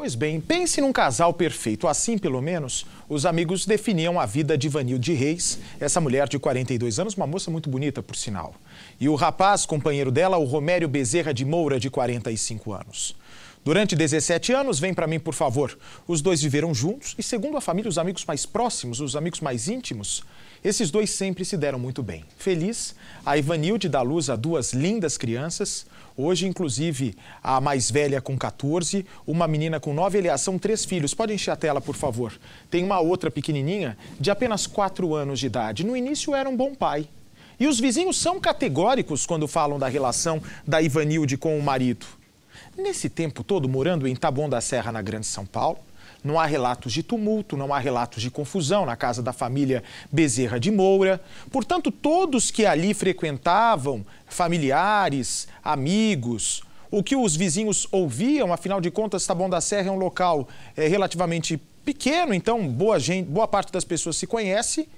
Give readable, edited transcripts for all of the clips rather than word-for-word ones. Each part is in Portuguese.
Pois bem, pense num casal perfeito. Assim, pelo menos, os amigos definiam a vida de Ivanilde Reis, essa mulher de 42 anos, uma moça muito bonita, por sinal. E o rapaz, companheiro dela, o Romério Bezerra de Moura, de 45 anos. Durante 17 anos, vem para mim, por favor, os dois viveram juntos e, segundo a família, os amigos mais próximos, os amigos mais íntimos, esses dois sempre se deram muito bem. Feliz, a Ivanilde dá luz a duas lindas crianças, hoje, inclusive, a mais velha com 14, uma menina com 9, aliás, são 3 filhos. Pode encher a tela, por favor. Tem uma outra pequenininha de apenas 4 anos de idade. No início era um bom pai. E os vizinhos são categóricos quando falam da relação da Ivanilde com o marido. Nesse tempo todo, morando em Taboão da Serra, na Grande São Paulo, não há relatos de tumulto, não há relatos de confusão na casa da família Bezerra de Moura. Portanto, todos que ali frequentavam, familiares, amigos, o que os vizinhos ouviam, afinal de contas, Taboão da Serra é um local relativamente pequeno, então boa parte das pessoas se conhece.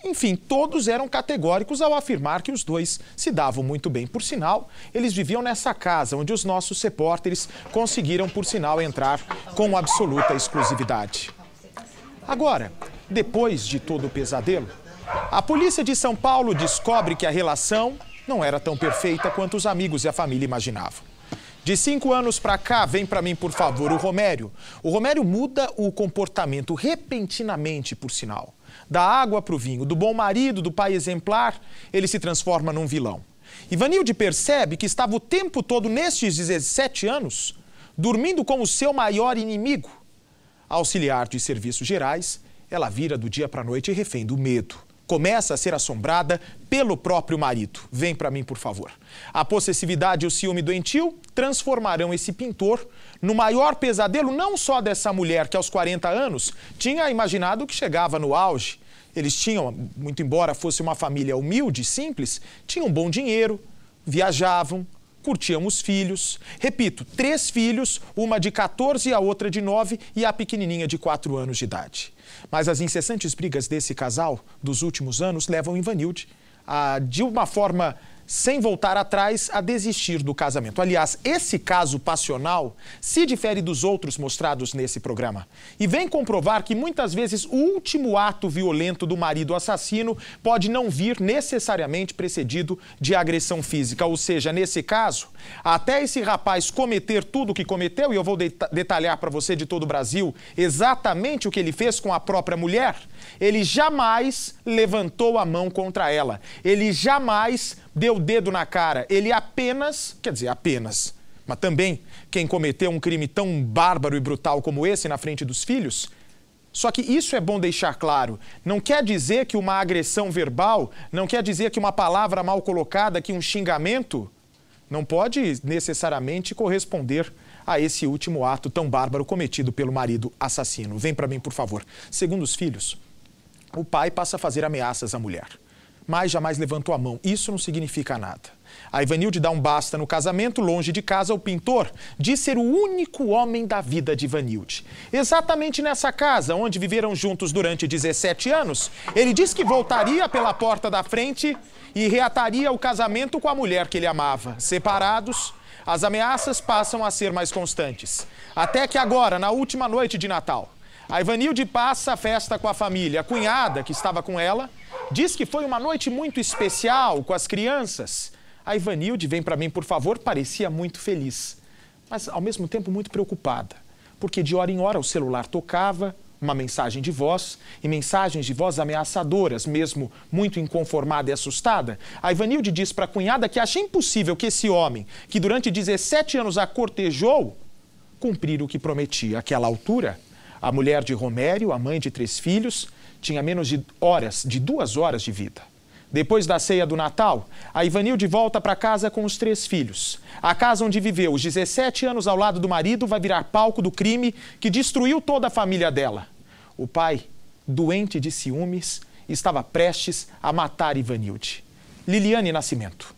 Enfim, todos eram categóricos ao afirmar que os dois se davam muito bem. Por sinal, eles viviam nessa casa onde os nossos repórteres conseguiram, por sinal, entrar com absoluta exclusividade. Agora, depois de todo o pesadelo, a polícia de São Paulo descobre que a relação não era tão perfeita quanto os amigos e a família imaginavam. De 5 anos para cá, vem para mim, por favor, o Romério. O Romério muda o comportamento repentinamente, por sinal. Da água para o vinho, do bom marido, do pai exemplar, ele se transforma num vilão. Ivanilde percebe que estava o tempo todo, nestes 17 anos, dormindo com o seu maior inimigo. Auxiliar de serviços gerais, ela vira do dia para a noite refém do medo. Começa a ser assombrada pelo próprio marido. Vem para mim, por favor. A possessividade e o ciúme doentio transformarão esse pintor no maior pesadelo, não só dessa mulher que aos 40 anos tinha imaginado que chegava no auge. Eles tinham, muito embora fosse uma família humilde, simples, tinham bom dinheiro, viajavam, curtiam os filhos. Repito, 3 filhos, uma de 14 e a outra de 9 e a pequenininha de 4 anos de idade. Mas as incessantes brigas desse casal dos últimos anos levam Ivanilde de uma forma sem voltar atrás, a desistir do casamento. Aliás, esse caso passional se difere dos outros mostrados nesse programa e vem comprovar que muitas vezes o último ato violento do marido assassino pode não vir necessariamente precedido de agressão física. Ou seja, nesse caso, até esse rapaz cometer tudo o que cometeu, e eu vou detalhar para você de todo o Brasil exatamente o que ele fez com a própria mulher, ele jamais levantou a mão contra ela. Ele jamais deu o dedo na cara. Ele apenas, mas também quem cometeu um crime tão bárbaro e brutal como esse na frente dos filhos. Só que isso é bom deixar claro. Não quer dizer que uma agressão verbal, não quer dizer que uma palavra mal colocada, que um xingamento, não pode necessariamente corresponder a esse último ato tão bárbaro cometido pelo marido assassino. Vem para mim, por favor. Segundo os filhos, o pai passa a fazer ameaças à mulher, mas jamais levantou a mão. Isso não significa nada. A Ivanilde dá um basta no casamento. Longe de casa, o pintor diz ser o único homem da vida de Ivanilde. Exatamente nessa casa, onde viveram juntos durante 17 anos, ele diz que voltaria pela porta da frente e reataria o casamento com a mulher que ele amava. Separados, as ameaças passam a ser mais constantes. Até que agora, na última noite de Natal, a Ivanilde passa a festa com a família. A cunhada, que estava com ela, diz que foi uma noite muito especial com as crianças. A Ivanilde, vem para mim, por favor, parecia muito feliz, mas ao mesmo tempo muito preocupada, porque de hora em hora o celular tocava, uma mensagem de voz, e mensagens de voz ameaçadoras, mesmo muito inconformada e assustada. A Ivanilde diz para a cunhada que acha impossível que esse homem, que durante 17 anos a cortejou, cumprir o que prometia. Àquela altura, a mulher de Romério, a mãe de 3 filhos, tinha menos de 2 horas de vida. Depois da ceia do Natal, a Ivanilde volta para casa com os 3 filhos. A casa onde viveu os 17 anos ao lado do marido vai virar palco do crime que destruiu toda a família dela. O pai, doente de ciúmes, estava prestes a matar Ivanilde. Liliane Nascimento.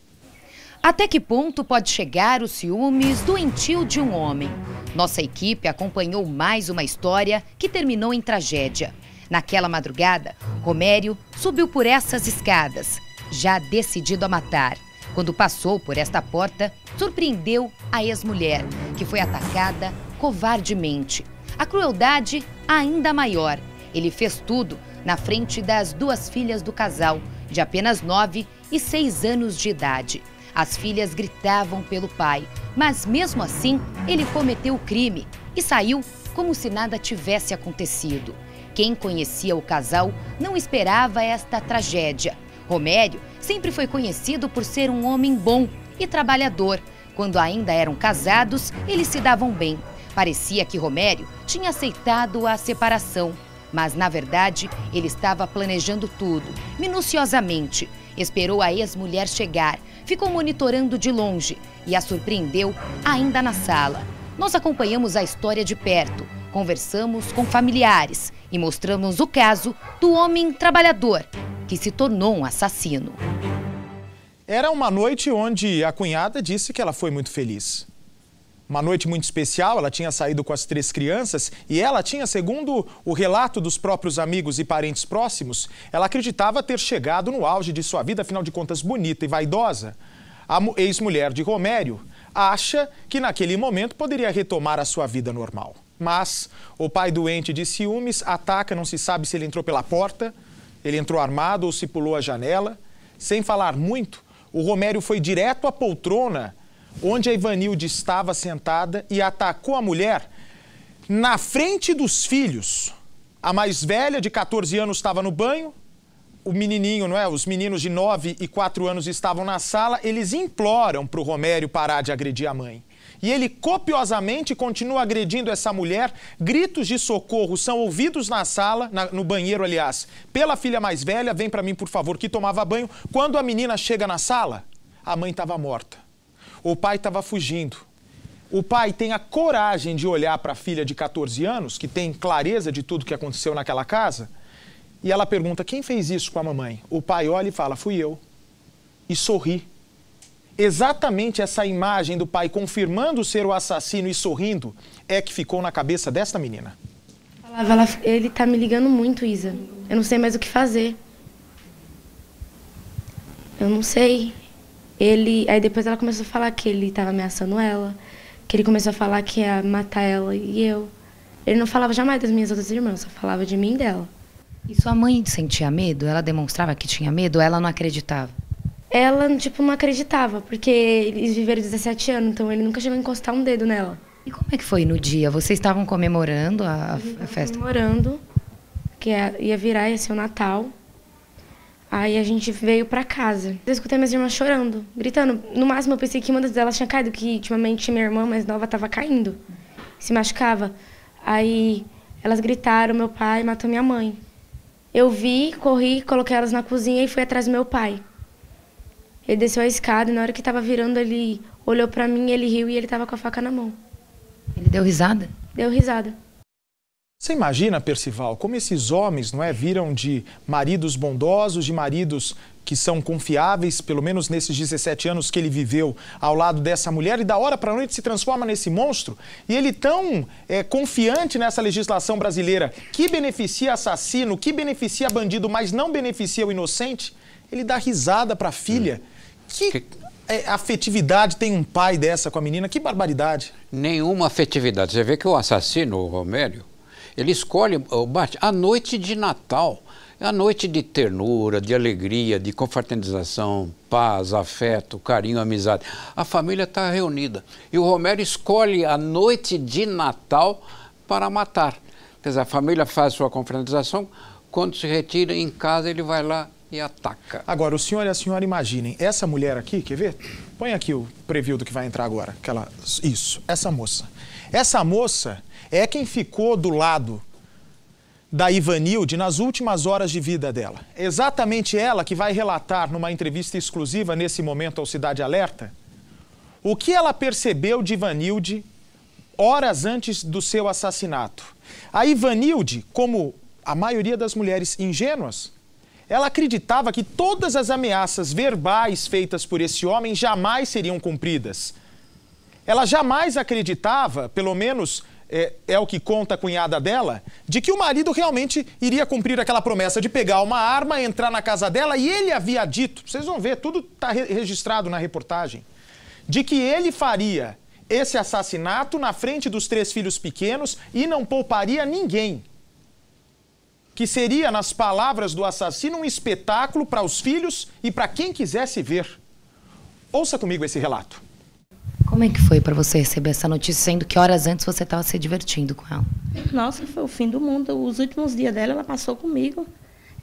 Até que ponto pode chegar os ciúmes doentio de um homem? Nossa equipe acompanhou mais uma história que terminou em tragédia. Naquela madrugada, Romério subiu por essas escadas, já decidido a matar. Quando passou por esta porta, surpreendeu a ex-mulher, que foi atacada covardemente. A crueldade ainda maior. Ele fez tudo na frente das duas filhas do casal, de apenas 9 e 6 anos de idade. As filhas gritavam pelo pai, mas mesmo assim ele cometeu o crime e saiu como se nada tivesse acontecido. Quem conhecia o casal não esperava esta tragédia. Romério sempre foi conhecido por ser um homem bom e trabalhador. Quando ainda eram casados, eles se davam bem. Parecia que Romério tinha aceitado a separação, mas na verdade ele estava planejando tudo, minuciosamente. Esperou a ex-mulher chegar, ficou monitorando de longe e a surpreendeu ainda na sala. Nós acompanhamos a história de perto, conversamos com familiares e mostramos o caso do homem trabalhador que se tornou um assassino. Era uma noite onde a cunhada disse que ela foi muito feliz. Uma noite muito especial, ela tinha saído com as 3 crianças e ela tinha, segundo o relato dos próprios amigos e parentes próximos, ela acreditava ter chegado no auge de sua vida, afinal de contas bonita e vaidosa. A ex-mulher de Romério acha que naquele momento poderia retomar a sua vida normal. Mas o pai doente de ciúmes ataca, não se sabe se ele entrou pela porta, ele entrou armado ou se pulou a janela. Sem falar muito, o Romério foi direto à poltrona onde a Ivanilde estava sentada e atacou a mulher na frente dos filhos. A mais velha, de 14 anos, estava no banho. O menininho, não é? Os meninos de 9 e 4 anos estavam na sala. Eles imploram para o Romério parar de agredir a mãe. E ele copiosamente continua agredindo essa mulher. Gritos de socorro são ouvidos na sala, no banheiro, aliás, pela filha mais velha. Vem para mim, por favor, que tomava banho. Quando a menina chega na sala, a mãe estava morta. O pai estava fugindo. O pai tem a coragem de olhar para a filha de 14 anos, que tem clareza de tudo que aconteceu naquela casa, e ela pergunta: quem fez isso com a mamãe? O pai olha e fala: fui eu. E sorri. Exatamente essa imagem do pai confirmando ser o assassino e sorrindo é que ficou na cabeça desta menina. Ele tá me ligando muito, Isa. Eu não sei mais o que fazer. Eu não sei. Aí depois ela começou a falar que ele estava ameaçando ela, que ele começou a falar que ia matar ela e eu. Ele não falava jamais das minhas outras irmãs, só falava de mim e dela. E sua mãe sentia medo? Ela demonstrava que tinha medo ou ela não acreditava? Ela, não acreditava, porque eles viveram 17 anos, então ele nunca chegou a encostar um dedo nela. E como é que foi no dia? Vocês estavam comemorando a festa? Comemorando, que ia ser o Natal. Aí a gente veio pra casa. Eu escutei minhas irmãs chorando, gritando. No máximo eu pensei que uma delas tinha caído, que ultimamente minha irmã mais nova estava caindo, se machucava. Aí elas gritaram, meu pai matou minha mãe. Eu vi, corri, coloquei elas na cozinha e fui atrás do meu pai. Ele desceu a escada e na hora que estava virando ele olhou pra mim, ele riu e ele estava com a faca na mão. Ele deu risada? Deu risada. Você imagina, Percival, como esses homens, não é, viram de maridos bondosos, de maridos que são confiáveis, pelo menos nesses 17 anos que ele viveu ao lado dessa mulher, e da hora para a noite se transforma nesse monstro. E ele tão confiante nessa legislação brasileira que beneficia assassino, que beneficia bandido, mas não beneficia o inocente, ele dá risada para a filha. Que afetividade tem um pai dessa com a menina? Que barbaridade. Nenhuma afetividade. Você vê que o assassino, o Romério, ele escolhe a noite de Natal, a noite de ternura, de alegria, de confraternização, paz, afeto, carinho, amizade. A família está reunida. E o Romério escolhe a noite de Natal para matar. Quer dizer, a família faz sua confraternização, quando se retira em casa, ele vai lá e ataca. Agora, o senhor e a senhora imaginem, essa mulher aqui, quer ver? Põe aqui o preview do que vai entrar agora. Isso, essa moça. Essa moça é quem ficou do lado da Ivanilde nas últimas horas de vida dela. É exatamente ela que vai relatar numa entrevista exclusiva nesse momento ao Cidade Alerta o que ela percebeu de Ivanilde horas antes do seu assassinato. A Ivanilde, como a maioria das mulheres ingênuas, ela acreditava que todas as ameaças verbais feitas por esse homem jamais seriam cumpridas. Ela jamais acreditava, pelo menos é o que conta a cunhada dela, de que o marido realmente iria cumprir aquela promessa de pegar uma arma, entrar na casa dela, e ele havia dito, vocês vão ver, tudo está registrado na reportagem, de que ele faria esse assassinato na frente dos 3 filhos pequenos e não pouparia ninguém. Que seria, nas palavras do assassino, um espetáculo para os filhos e para quem quisesse ver. Ouça comigo esse relato. Como é que foi para você receber essa notícia, sendo que horas antes você estava se divertindo com ela? Nossa, foi o fim do mundo. Os últimos dias dela, ela passou comigo.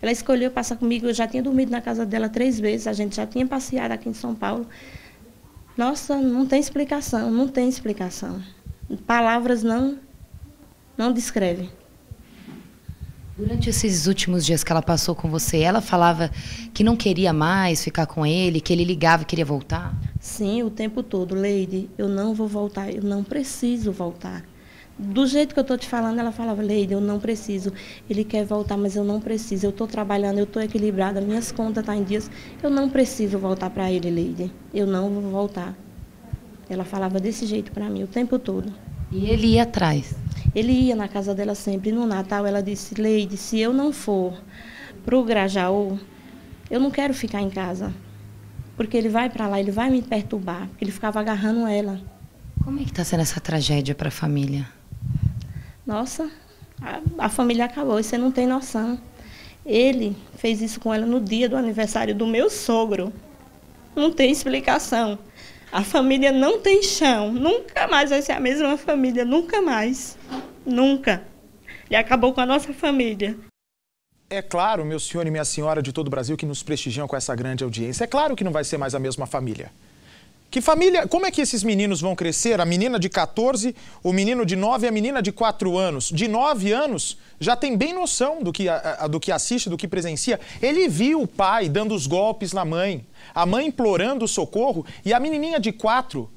Ela escolheu passar comigo. Eu já tinha dormido na casa dela 3 vezes. A gente já tinha passeado aqui em São Paulo. Nossa, não tem explicação, não tem explicação. Palavras não descrevem. Durante esses últimos dias que ela passou com você, ela falava que não queria mais ficar com ele, que ele ligava e queria voltar? Sim, o tempo todo. Leide, eu não vou voltar, eu não preciso voltar. Do jeito que eu estou te falando, ela falava, Leide, eu não preciso. Ele quer voltar, mas eu não preciso. Eu estou trabalhando, eu estou equilibrada, minhas contas estão em dias. Eu não preciso voltar para ele, Leide. Eu não vou voltar. Ela falava desse jeito para mim o tempo todo. E ele ia atrás? Ele ia na casa dela sempre. No Natal, ela disse, Leide, se eu não for para o Grajaú, eu não quero ficar em casa. Porque ele vai para lá, ele vai me perturbar. Porque ele ficava agarrando ela. Como é que está sendo essa tragédia para a família? Nossa, a família acabou, você não tem noção. Ele fez isso com ela no dia do aniversário do meu sogro. Não tem explicação. A família não tem chão. Nunca mais vai ser a mesma família, nunca mais. Nunca. Ele acabou com a nossa família. É claro, meu senhor e minha senhora de todo o Brasil que nos prestigiam com essa grande audiência, é claro que não vai ser mais a mesma família. Que família, como é que esses meninos vão crescer? A menina de 14, o menino de 9 e a menina de 4 anos. De 9 anos, já tem bem noção do que assiste, do que presencia. Ele viu o pai dando os golpes na mãe, a mãe implorando socorro e a menininha de 4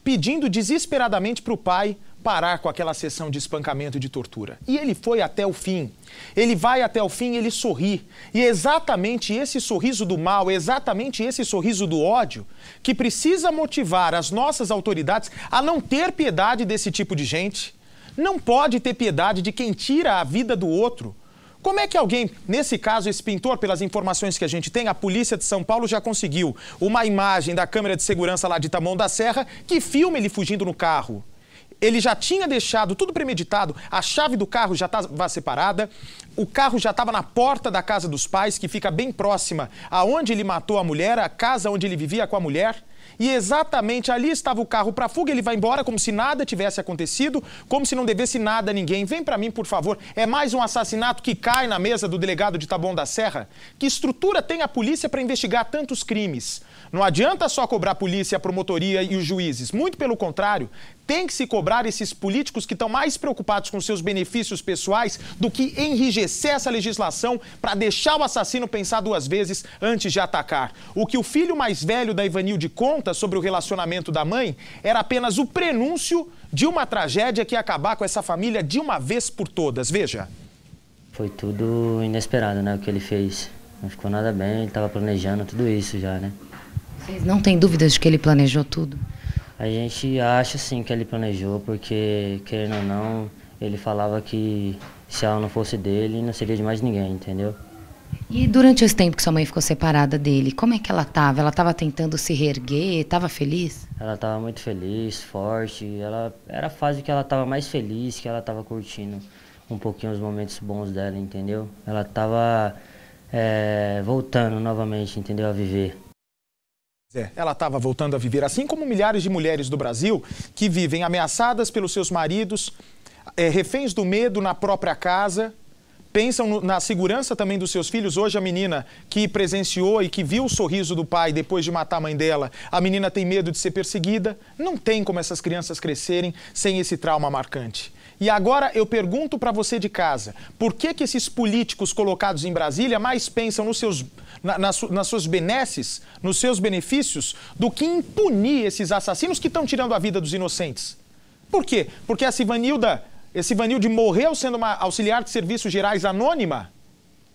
pedindo desesperadamente para o pai parar com aquela sessão de espancamento e de tortura. E ele foi até o fim. Ele vai até o fim, ele sorri. E é exatamente esse sorriso do mal, é exatamente esse sorriso do ódio que precisa motivar as nossas autoridades a não ter piedade desse tipo de gente. Não pode ter piedade de quem tira a vida do outro. Como é que alguém, nesse caso, esse pintor, pelas informações que a gente tem, a polícia de São Paulo já conseguiu uma imagem da câmera de segurança lá de Taboão da Serra que filma ele fugindo no carro. Ele já tinha deixado tudo premeditado, a chave do carro já estava separada, o carro já estava na porta da casa dos pais, que fica bem próxima aonde ele matou a mulher, a casa onde ele vivia com a mulher. E exatamente ali estava o carro para fuga, ele vai embora como se nada tivesse acontecido, como se não devesse nada a ninguém. Vem para mim, por favor, é mais um assassinato que cai na mesa do delegado de Taboão da Serra? Que estrutura tem a polícia para investigar tantos crimes? Não adianta só cobrar a polícia, a promotoria e os juízes. Muito pelo contrário, tem que se cobrar esses políticos que estão mais preocupados com seus benefícios pessoais do que enrijecer essa legislação para deixar o assassino pensar 2 vezes antes de atacar. O que o filho mais velho da Ivanilde conta sobre o relacionamento da mãe era apenas o prenúncio de uma tragédia que ia acabar com essa família de uma vez por todas. Veja. Foi tudo inesperado, né, o que ele fez. Não ficou nada bem, ele estava planejando tudo isso já, né? Vocês não têm dúvidas de que ele planejou tudo? A gente acha sim que ele planejou, porque, querendo ou não, ele falava que se ela não fosse dele, não seria de mais ninguém, entendeu? E durante esse tempo que sua mãe ficou separada dele, como é que ela estava? Ela estava tentando se reerguer, estava feliz? Ela estava muito feliz, forte, era a fase que ela estava mais feliz, que ela estava curtindo um pouquinho os momentos bons dela, entendeu? Ela estava voltando novamente, entendeu, a viver. Ela estava voltando a viver, assim como milhares de mulheres do Brasil que vivem ameaçadas pelos seus maridos, reféns do medo na própria casa, pensam na segurança também dos seus filhos. Hoje a menina que presenciou e que viu o sorriso do pai depois de matar a mãe dela, a menina tem medo de ser perseguida. Não tem como essas crianças crescerem sem esse trauma marcante. E agora eu pergunto para você de casa, por que esses políticos colocados em Brasília mais pensam nas suas benesses, nos seus benefícios, do que em punir esses assassinos que estão tirando a vida dos inocentes? Por quê? Porque esse Ivanilde morreu sendo uma auxiliar de serviços gerais anônima?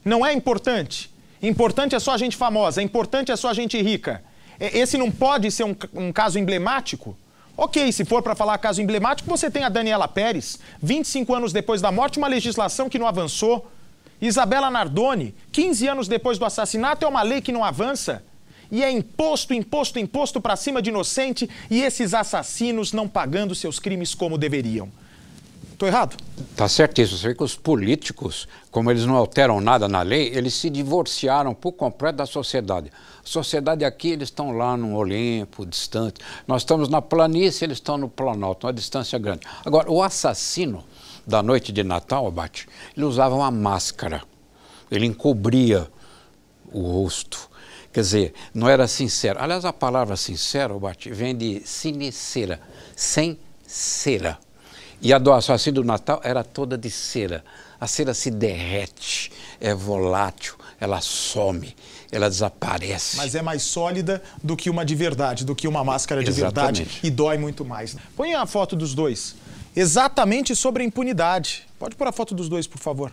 Não é importante. Importante é só a gente famosa, importante é só a gente rica. Esse não pode ser um caso emblemático? Ok, se for para falar caso emblemático, você tem a Daniela Pérez, 25 anos depois da morte, uma legislação que não avançou. Isabela Nardoni, 15 anos depois do assassinato, é uma lei que não avança. E é imposto, imposto, imposto para cima de inocente e esses assassinos não pagando seus crimes como deveriam. Estou errado? Tá certíssimo. Você vê que os políticos, como eles não alteram nada na lei, eles se divorciaram por completo da sociedade. A sociedade aqui, eles estão lá no Olimpo, distante. Nós estamos na planície, eles estão no Planalto, uma distância grande. Agora, o assassino da noite de Natal, Abate, ele usava uma máscara. Ele encobria o rosto. Quer dizer, não era sincero. Aliás, a palavra sincero, Abate, vem de sinicera, sem cera. E a do assassino do Natal era toda de cera. A cera se derrete, é volátil, ela some, ela desaparece. Mas é mais sólida do que uma de verdade, do que uma máscara de verdade e dói muito mais. Põe a foto dos dois. Exatamente sobre a impunidade. Pode pôr a foto dos dois, por favor.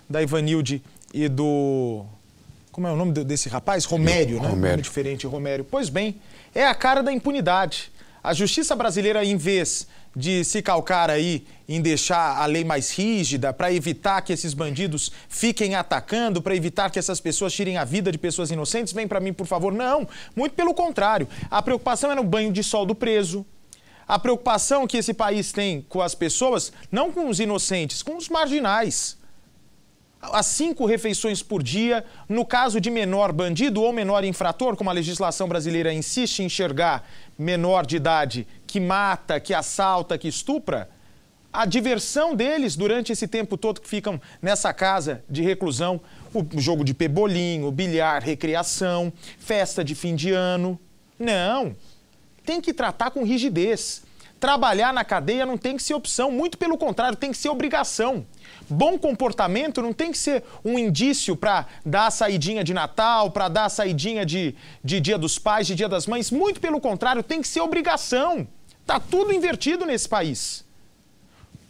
Da Ivanilde e do... Como é o nome desse rapaz? Romério, né? Romério. Nome diferente, Romério. Pois bem, é a cara da impunidade. A justiça brasileira, em vez de se calcar aí em deixar a lei mais rígida para evitar que esses bandidos fiquem atacando, para evitar que essas pessoas tirem a vida de pessoas inocentes, vem para mim, por favor. Não, muito pelo contrário. A preocupação é no banho de sol do preso. A preocupação que esse país tem com as pessoas, não com os inocentes, com os marginais. As 5 refeições por dia, no caso de menor bandido ou menor infrator, como a legislação brasileira insiste em enxergar menor de idade que mata, que assalta, que estupra, a diversão deles durante esse tempo todo que ficam nessa casa de reclusão, o jogo de pebolim, bilhar, recreação, festa de fim de ano. Não, tem que tratar com rigidez. Trabalhar na cadeia não tem que ser opção, muito pelo contrário, tem que ser obrigação. Bom comportamento não tem que ser um indício para dar a saidinha de Natal, para dar a saidinha de Dia dos Pais, de Dia das Mães. Muito pelo contrário, tem que ser obrigação. Tá tudo invertido nesse país.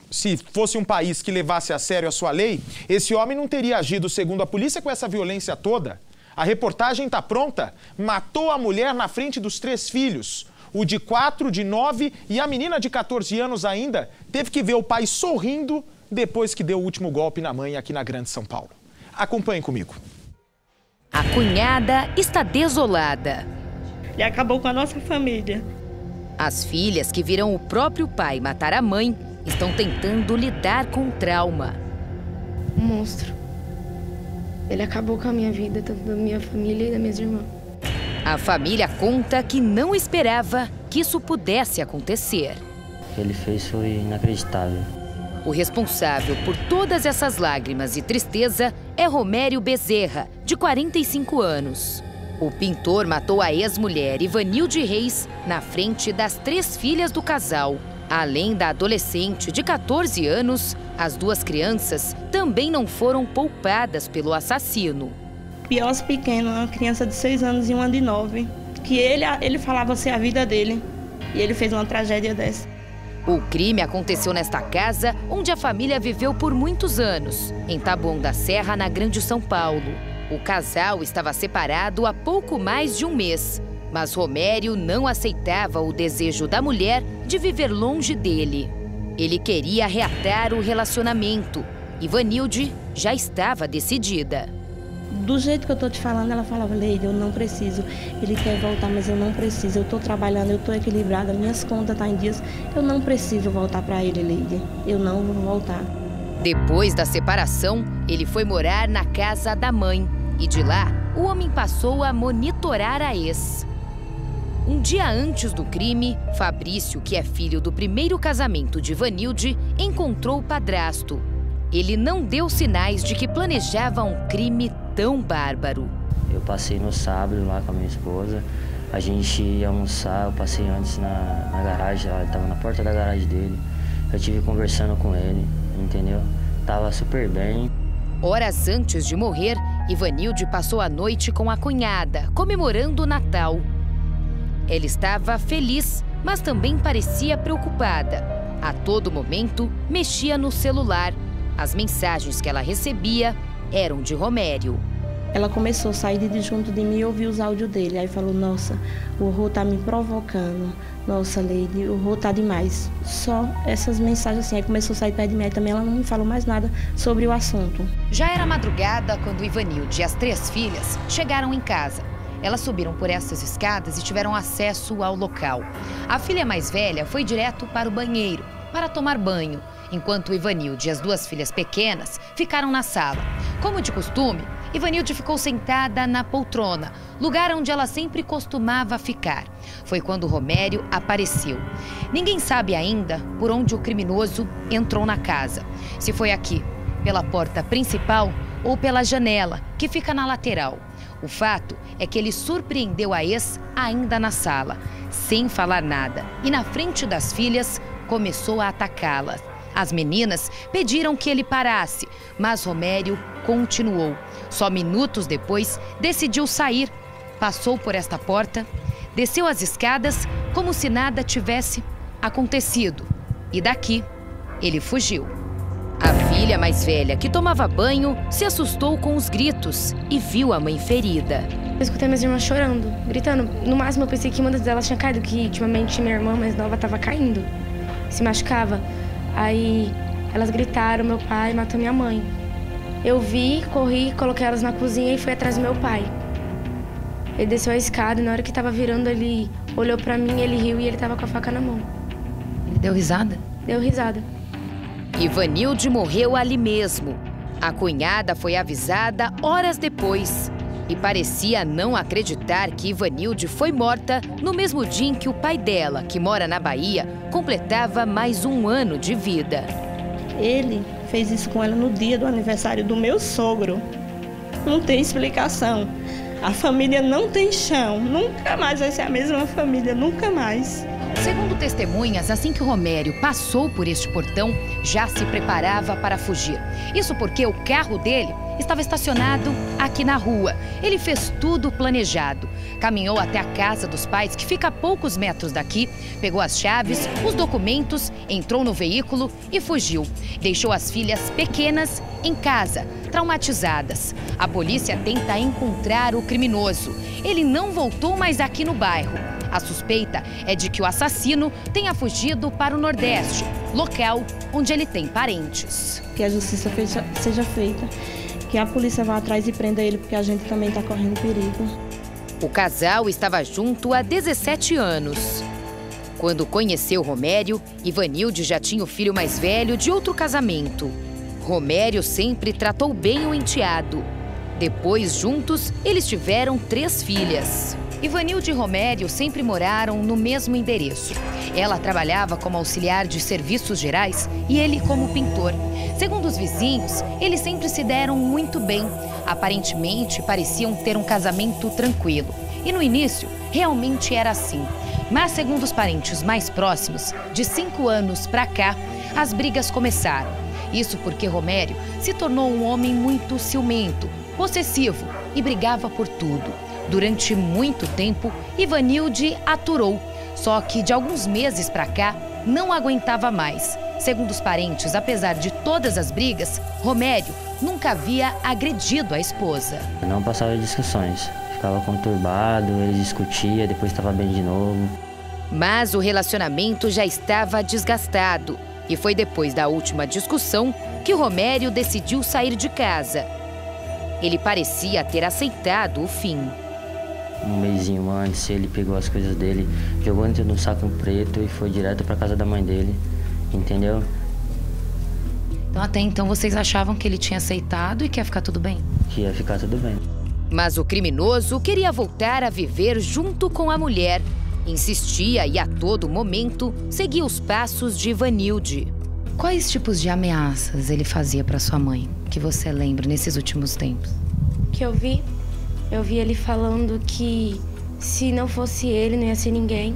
Se fosse um país que levasse a sério a sua lei, esse homem não teria agido, segundo a polícia, com essa violência toda. A reportagem está pronta. Matou a mulher na frente dos 3 filhos. O de 4, de 9 e a menina de 14 anos ainda teve que ver o pai sorrindo depois que deu o último golpe na mãe aqui na Grande São Paulo. Acompanhe comigo. A cunhada está desolada. Ele acabou com a nossa família. As filhas que viram o próprio pai matar a mãe estão tentando lidar com o trauma. Um monstro. Ele acabou com a minha vida, tanto da minha família e das minhas irmãs. A família conta que não esperava que isso pudesse acontecer. O que ele fez foi inacreditável. O responsável por todas essas lágrimas e tristeza é Romério Bezerra, de 45 anos. O pintor matou a ex-mulher Ivanilde Reis na frente das 3 filhas do casal. Além da adolescente de 14 anos, as 2 crianças também não foram poupadas pelo assassino. Pior pequeno, uma criança de 6 anos e uma de 9, que ele falava ser a vida dele. E ele fez uma tragédia dessa. O crime aconteceu nesta casa, onde a família viveu por muitos anos, em Taboão da Serra, na Grande São Paulo. O casal estava separado há pouco mais de um mês, mas Romério não aceitava o desejo da mulher de viver longe dele. Ele queria reatar o relacionamento. Ivanilde já estava decidida. Do jeito que eu tô te falando, ela falava, Leide, eu não preciso. Ele quer voltar, mas eu não preciso. Eu tô trabalhando, eu tô equilibrada, minhas contas estão em dias. Eu não preciso voltar para ele, Leide. Eu não vou voltar. Depois da separação, ele foi morar na casa da mãe. E de lá, o homem passou a monitorar a ex. Um dia antes do crime, Fabrício, que é filho do primeiro casamento de Ivanilde, encontrou o padrasto. Ele não deu sinais de que planejava um crime tão bárbaro. Eu passei no sábado lá com a minha esposa. A gente ia almoçar, eu passei antes na garagem, ele estava na porta da garagem dele. Eu estive conversando com ele, entendeu? Tava super bem. Horas antes de morrer, Ivanilde passou a noite com a cunhada, comemorando o Natal. Ela estava feliz, mas também parecia preocupada. A todo momento, mexia no celular. As mensagens que ela recebia eram de Romério. Ela começou a sair de junto de mim e ouvir os áudios dele. Aí falou, nossa, o Rô tá me provocando. Nossa, Leide, o Rô tá demais. Só essas mensagens assim. Aí começou a sair perto de mim. Aí também ela não me falou mais nada sobre o assunto. Já era madrugada quando Ivanilde e as 3 filhas chegaram em casa. Elas subiram por essas escadas e tiveram acesso ao local. A filha mais velha foi direto para o banheiro, para tomar banho, enquanto Ivanilde e as duas filhas pequenas ficaram na sala. Como de costume, Ivanilde ficou sentada na poltrona, lugar onde ela sempre costumava ficar. Foi quando Romério apareceu. Ninguém sabe ainda por onde o criminoso entrou na casa. Se foi aqui, pela porta principal ou pela janela, que fica na lateral. O fato é que ele surpreendeu a ex ainda na sala, sem falar nada, e na frente das filhas começou a atacá-las. As meninas pediram que ele parasse, mas Romério continuou. Só minutos depois, decidiu sair, passou por esta porta, desceu as escadas como se nada tivesse acontecido. E daqui, ele fugiu. A filha mais velha, que tomava banho, se assustou com os gritos e viu a mãe ferida. Eu escutei minhas irmãs chorando, gritando. No máximo, eu pensei que uma delas tinha caído, que ultimamente minha irmã mais nova estava caindo, se machucava. Aí elas gritaram, meu pai matou minha mãe. Eu vi, corri, coloquei elas na cozinha e fui atrás do meu pai. Ele desceu a escada e na hora que estava virando, ele olhou pra mim, ele riu e ele estava com a faca na mão. Ele deu risada? Deu risada. Ivanilde morreu ali mesmo. A cunhada foi avisada horas depois e parecia não acreditar que Ivanilde foi morta no mesmo dia em que o pai dela, que mora na Bahia, completava mais um ano de vida. Ele fez isso com ela no dia do aniversário do meu sogro. Não tem explicação. A família não tem chão. Nunca mais vai ser a mesma família, nunca mais. Segundo testemunhas, assim que Romério passou por este portão, já se preparava para fugir. Isso porque o carro dele estava estacionado aqui na rua. Ele fez tudo planejado. Caminhou até a casa dos pais, que fica a poucos metros daqui, pegou as chaves, os documentos, entrou no veículo e fugiu. Deixou as filhas pequenas em casa, traumatizadas. A polícia tenta encontrar o criminoso. Ele não voltou mais aqui no bairro. A suspeita é de que o assassino tenha fugido para o Nordeste, local onde ele tem parentes. Que a justiça seja feita, que a polícia vá atrás e prenda ele, porque a gente também está correndo perigo. O casal estava junto há 17 anos. Quando conheceu Romério, Ivanilde já tinha o filho mais velho de outro casamento. Romério sempre tratou bem o enteado. Depois, juntos, eles tiveram 3 filhas. Ivanilde e Romério sempre moraram no mesmo endereço. Ela trabalhava como auxiliar de serviços gerais e ele como pintor. Segundo os vizinhos, eles sempre se deram muito bem. Aparentemente, pareciam ter um casamento tranquilo. E no início, realmente era assim. Mas, segundo os parentes mais próximos, de 5 anos pra cá, as brigas começaram. Isso porque Romério se tornou um homem muito ciumento, possessivo e brigava por tudo. Durante muito tempo, Ivanilde aturou, só que de alguns meses pra cá, não aguentava mais. Segundo os parentes, apesar de todas as brigas, Romério nunca havia agredido a esposa. Não passava discussões, ficava conturbado, ele discutia, depois estava bem de novo. Mas o relacionamento já estava desgastado e foi depois da última discussão que Romério decidiu sair de casa. Ele parecia ter aceitado o fim. Um mêsinho antes, ele pegou as coisas dele, jogou dentro de um saco preto e foi direto para casa da mãe dele, entendeu? Então, até então, vocês achavam que ele tinha aceitado e que ia ficar tudo bem? Que ia ficar tudo bem. Mas o criminoso queria voltar a viver junto com a mulher. Insistia e a todo momento seguia os passos de Ivanilde. Quais tipos de ameaças ele fazia para sua mãe, que você lembra nesses últimos tempos? Que eu vi ele falando que se não fosse ele, não ia ser ninguém.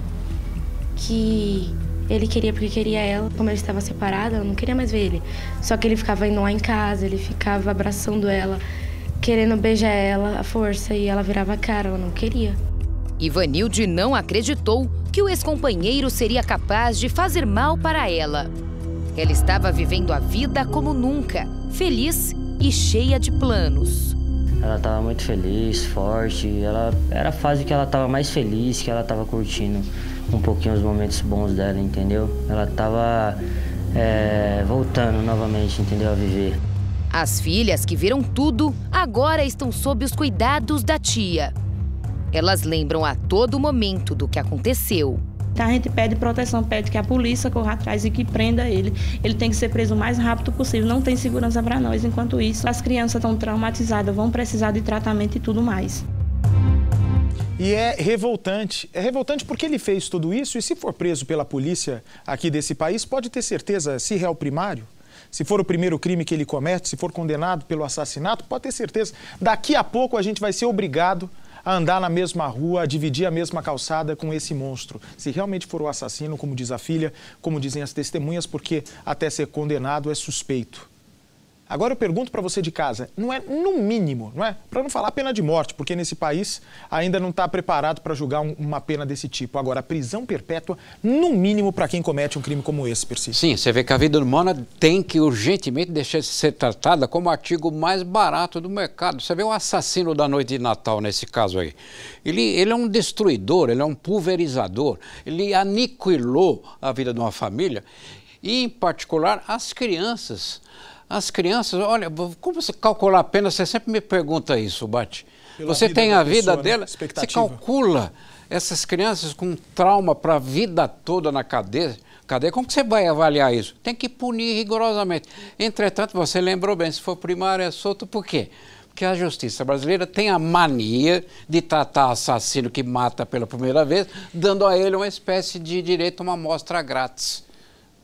Que ele queria porque queria ela. Como ele estava separado, ela não queria mais ver ele. Só que ele ficava indo lá em casa, ele ficava abraçando ela, querendo beijar ela à força, e ela virava a cara, ela não queria. Ivanilde não acreditou que o ex-companheiro seria capaz de fazer mal para ela. Ela estava vivendo a vida como nunca, feliz e cheia de planos. Ela estava muito feliz, forte, era a fase que ela estava mais feliz, que ela estava curtindo um pouquinho os momentos bons dela, entendeu? Ela estava voltando novamente, entendeu, a viver. As filhas que viram tudo agora estão sob os cuidados da tia. Elas lembram a todo momento do que aconteceu. Então a gente pede proteção, pede que a polícia corra atrás e que prenda ele. Ele tem que ser preso o mais rápido possível, não tem segurança para nós. Enquanto isso, as crianças estão traumatizadas, vão precisar de tratamento e tudo mais. E é revoltante porque ele fez tudo isso e se for preso pela polícia aqui desse país, pode ter certeza, se réu primário, se for o primeiro crime que ele comete, se for condenado pelo assassinato, pode ter certeza, daqui a pouco a gente vai ser obrigado a andar na mesma rua, a dividir a mesma calçada com esse monstro. Se realmente for o assassino, como diz a filha, como dizem as testemunhas, porque até ser condenado é suspeito. Agora eu pergunto para você de casa, não é no mínimo, não é? Para não falar pena de morte, porque nesse país ainda não está preparado para julgar uma pena desse tipo. Agora, prisão perpétua, no mínimo, para quem comete um crime como esse, Percy. Sim, você vê que a vida humana tem que urgentemente deixar de ser tratada como o artigo mais barato do mercado. Você vê o assassino da noite de Natal nesse caso aí. Ele é um destruidor, ele é um pulverizador, ele aniquilou a vida de uma família e, em particular, as crianças. As crianças, olha, como você calcular a pena? Você sempre me pergunta isso, Bate. Você tem a vida dela, você calcula essas crianças com trauma para a vida toda na cadeia. Como que você vai avaliar isso? Tem que punir rigorosamente. Entretanto, você lembrou bem, se for primário é solto, por quê? Porque a justiça brasileira tem a mania de tratar assassino que mata pela primeira vez, dando a ele uma espécie de direito a uma amostra grátis.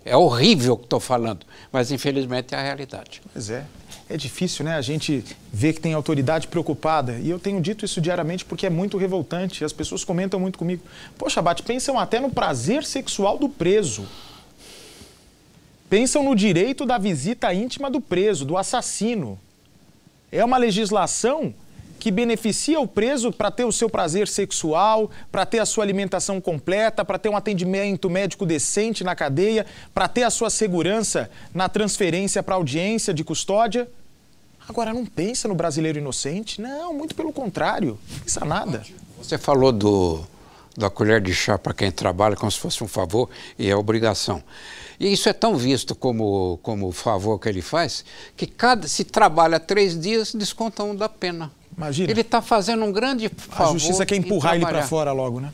É horrível o que estou falando, mas infelizmente é a realidade. Pois é. É difícil, né? A gente vê que tem autoridade preocupada. E eu tenho dito isso diariamente porque é muito revoltante. As pessoas comentam muito comigo. Poxa, Bate, pensam até no prazer sexual do preso. Pensam no direito da visita íntima do preso, do assassino. É uma legislação que beneficia o preso para ter o seu prazer sexual, para ter a sua alimentação completa, para ter um atendimento médico decente na cadeia, para ter a sua segurança na transferência para audiência de custódia. Agora, não pensa no brasileiro inocente? Não, muito pelo contrário, não pensa nada. Você falou da colher de chá para quem trabalha como se fosse um favor e é obrigação. E isso é tão visto como o favor que ele faz, que se trabalha 3 dias, desconta 1 da pena. Imagina. Ele está fazendo um grande favor. A justiça quer empurrar ele para fora logo, né?